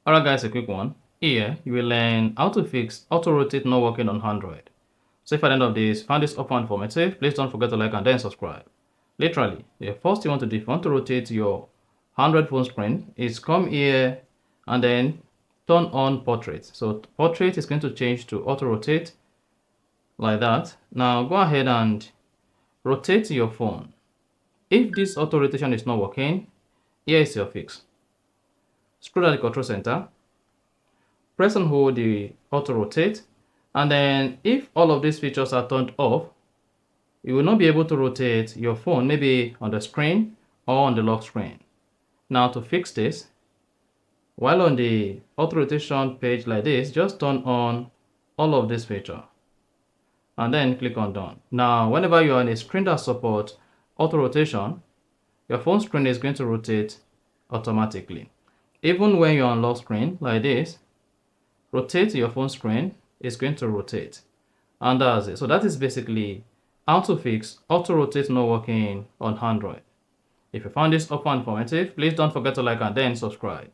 Alright guys, a quick one. Here, you will learn how to fix auto-rotate not working on Android. So if at the end of this, find this often informative, please don't forget to like and then subscribe. Literally, the first thing you want to do if you want to rotate your Android phone screen is come here and then turn on portrait. So portrait is going to change to auto-rotate like that. Now go ahead and rotate your phone. If this auto-rotation is not working, here is your fix. Scroll down the control center. Press and hold the auto rotate, and then if all of these features are turned off, you will not be able to rotate your phone maybe on the screen or on the lock screen. Now to fix this, while on the auto rotation page like this, just turn on all of this feature and then click on done. Now whenever you're on a screen that supports auto rotation, your phone screen is going to rotate automatically. Even when you're on lock screen like this, rotate your phone screen is going to rotate, and that's it. So that is basically how to fix auto rotate not working on Android. If you found this often informative, please don't forget to like and then subscribe.